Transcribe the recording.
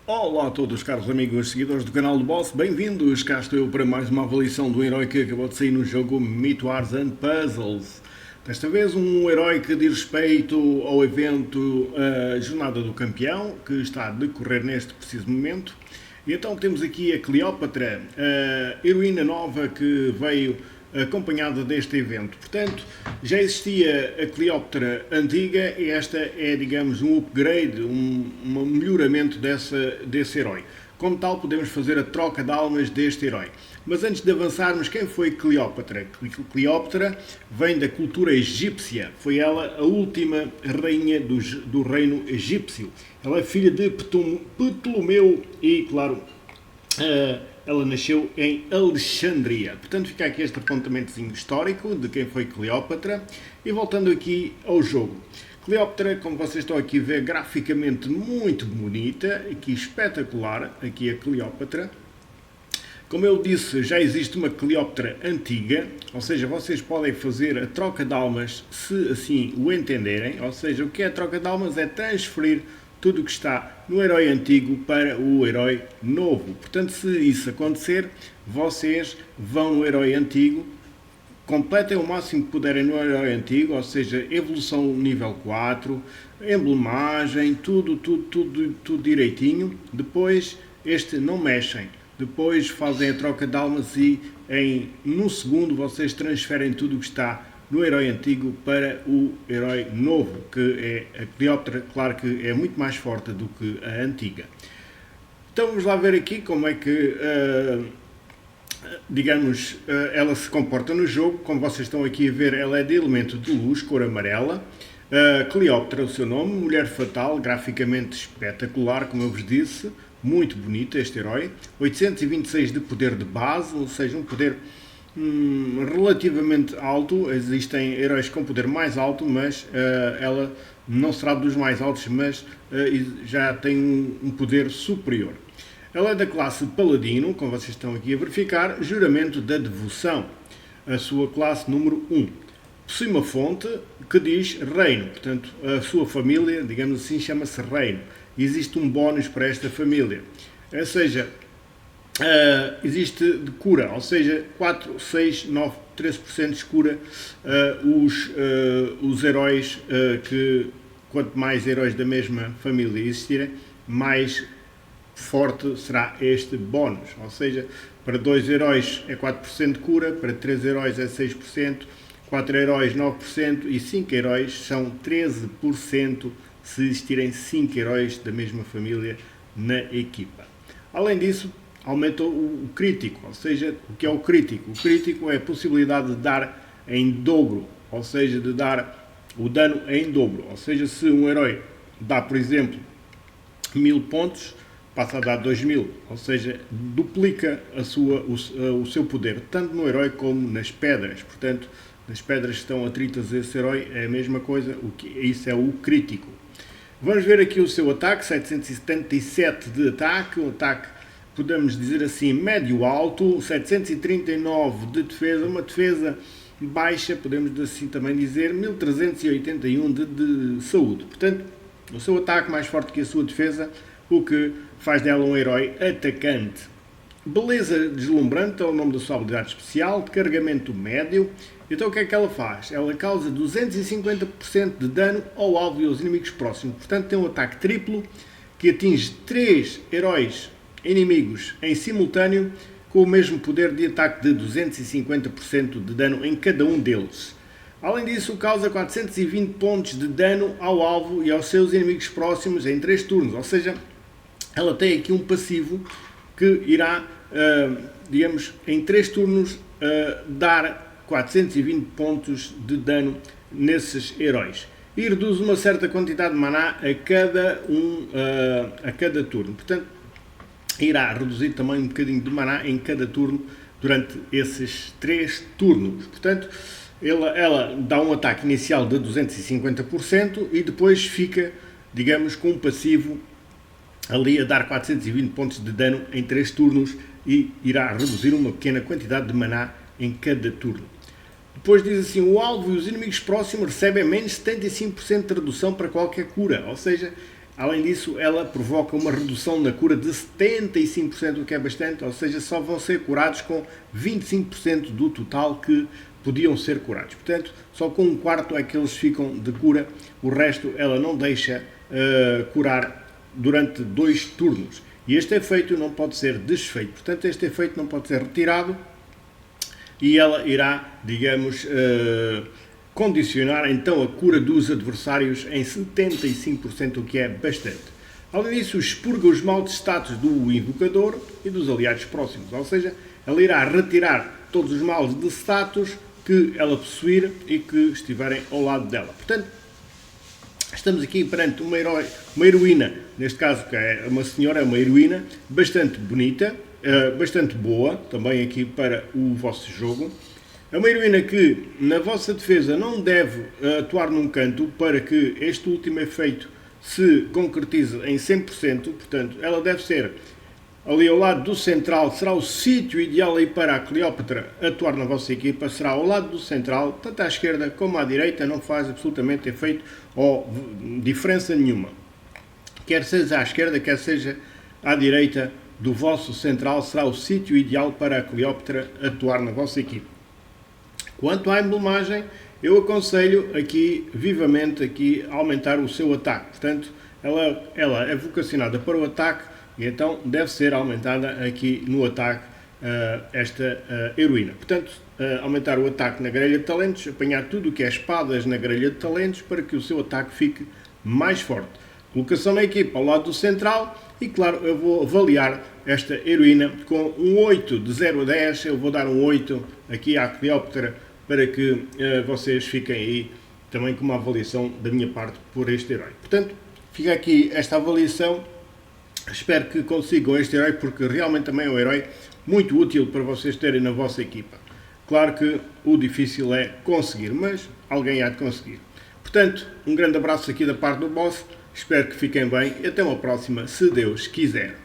Olá a todos, caros amigos seguidores do canal do Boss, bem-vindos! Cá estou eu para mais uma avaliação do herói que acabou de sair no jogo Myth Wars and Puzzles. Desta vez um herói que diz respeito ao evento Jornada do Campeão, que está a decorrer neste preciso momento. E então temos aqui a Cleópatra, a heroína nova que veio acompanhada deste evento. Portanto, já existia a Cleópatra antiga e esta é, digamos, um upgrade, um melhoramento desse herói. Como tal, podemos fazer a troca de almas deste herói. Mas antes de avançarmos, quem foi Cleópatra? Cleópatra vem da cultura egípcia. Foi ela a última rainha do reino egípcio. Ela é filha de Ptolomeu e, claro, ela nasceu em Alexandria. Portanto, fica aqui este apontamentozinho histórico de quem foi Cleópatra. E voltando aqui ao jogo. Cleópatra, como vocês estão aqui a ver, graficamente muito bonita, aqui espetacular, aqui a Cleópatra. Como eu disse, já existe uma Cleópatra antiga, ou seja, vocês podem fazer a troca de almas se assim o entenderem, ou seja, o que é a troca de almas é transferir tudo o que está no herói antigo para o herói novo. Portanto, se isso acontecer, vocês vão no herói antigo, completem o máximo que puderem no herói antigo, ou seja, evolução nível 4, emblemagem, tudo direitinho. Depois, não mexem. Depois fazem a troca de almas e num segundo vocês transferem tudo o que está no herói antigo para o herói novo, que é a Cleópatra. Claro que é muito mais forte do que a antiga. Então vamos lá ver aqui como é que, digamos, ela se comporta no jogo. Como vocês estão aqui a ver, ela é de elemento de luz, cor amarela. Cleópatra, o seu nome, mulher fatal, graficamente espetacular, como eu vos disse, muito bonito este herói. 826 de poder de base, ou seja, um poder relativamente alto. Existem heróis com poder mais alto, mas ela não será dos mais altos, mas já tem um poder superior. Ela é da classe Paladino, como vocês estão aqui a verificar, juramento da devoção, a sua classe número 1. Possui uma fonte que diz reino, portanto a sua família, digamos assim, chama-se reino. E existe um bónus para esta família, ou seja, existe de cura, ou seja, 4, 6, 9, 13% de cura os heróis que, quanto mais heróis da mesma família existirem, mais forte será este bónus, ou seja, para 2 heróis é 4% de cura, para 3 heróis é 6%, 4 heróis 9% e 5 heróis são 13% se existirem 5 heróis da mesma família na equipa. Além disso, aumenta o crítico, ou seja, o que é o crítico? O crítico é a possibilidade de dar em dobro, ou seja, de dar o dano em dobro. Ou seja, se um herói dá, por exemplo, 1000 pontos, passa a dar 2000, ou seja, duplica o seu poder, tanto no herói como nas pedras. Portanto, nas pedras que estão atritas a esse herói é a mesma coisa, isso é o crítico. Vamos ver aqui o seu ataque, 777 de ataque, um ataque, podemos dizer assim, médio-alto, 739 de defesa, uma defesa baixa, podemos assim também dizer, 1381 de saúde. Portanto, o seu ataque mais forte que a sua defesa, o que faz dela um herói atacante. Beleza deslumbrante é o nome da sua habilidade especial, de carregamento médio. Então o que é que ela faz? Ela causa 250% de dano ao alvo e aos inimigos próximos. Portanto, tem um ataque triplo que atinge 3 heróis inimigos em simultâneo com o mesmo poder de ataque de 250% de dano em cada um deles. Além disso, causa 420 pontos de dano ao alvo e aos seus inimigos próximos em 3 turnos. Ou seja, ela tem aqui um passivo que irá, digamos, em 3 turnos dar 420 pontos de dano nesses heróis. E reduz uma certa quantidade de maná a cada turno. Portanto, irá reduzir também um bocadinho de maná em cada turno durante esses 3 turnos. Portanto, ela dá um ataque inicial de 250% e depois fica, digamos, com um passivo ali a dar 420 pontos de dano em 3 turnos e irá reduzir uma pequena quantidade de maná em cada turno. Depois diz assim, o alvo e os inimigos próximos recebem menos 75% de redução para qualquer cura, ou seja, Além disso, ela provoca uma redução na cura de 75%, o que é bastante, ou seja, só vão ser curados com 25% do total que podiam ser curados. Portanto, só com um quarto é que eles ficam de cura, o resto ela não deixa curar durante 2 turnos. E este efeito não pode ser desfeito, portanto, este efeito não pode ser retirado e ela irá, digamos, condicionar então a cura dos adversários em 75%, o que é bastante. Além disso, expurga os maus status do invocador e dos aliados próximos, ou seja, ela irá retirar todos os maus de status que ela possuir e que estiverem ao lado dela. Portanto, estamos aqui perante uma heroína, neste caso que é uma senhora, é uma heroína bastante bonita, bastante boa, também aqui para o vosso jogo. É uma heroína que, na vossa defesa, não deve atuar num canto para que este último efeito se concretize em 100%. Portanto, ela deve ser ali ao lado do central, será o sítio ideal aí para a Cleópatra atuar na vossa equipa, será ao lado do central, tanto à esquerda como à direita, não faz absolutamente efeito ou diferença nenhuma. Quer seja à esquerda, quer seja à direita do vosso central, será o sítio ideal para a Cleópatra atuar na vossa equipa. Quanto à emblemagem, eu aconselho aqui, vivamente, aqui, a aumentar o seu ataque. Portanto, ela é vocacionada para o ataque e então deve ser aumentada aqui no ataque esta heroína. Portanto, aumentar o ataque na grelha de talentos, apanhar tudo o que é espadas na grelha de talentos para que o seu ataque fique mais forte. Colocação na equipa ao lado do central e, claro, eu vou avaliar esta heroína com um 8 de 0 a 10. Eu vou dar um 8 aqui à Cleópatra para que vocês fiquem aí também com uma avaliação da minha parte por este herói. Portanto, fica aqui esta avaliação. Espero que consigam este herói porque realmente também é um herói muito útil para vocês terem na vossa equipa. Claro que o difícil é conseguir, mas alguém há de conseguir. Portanto, um grande abraço aqui da parte do boss. Espero que fiquem bem e até uma próxima, se Deus quiser.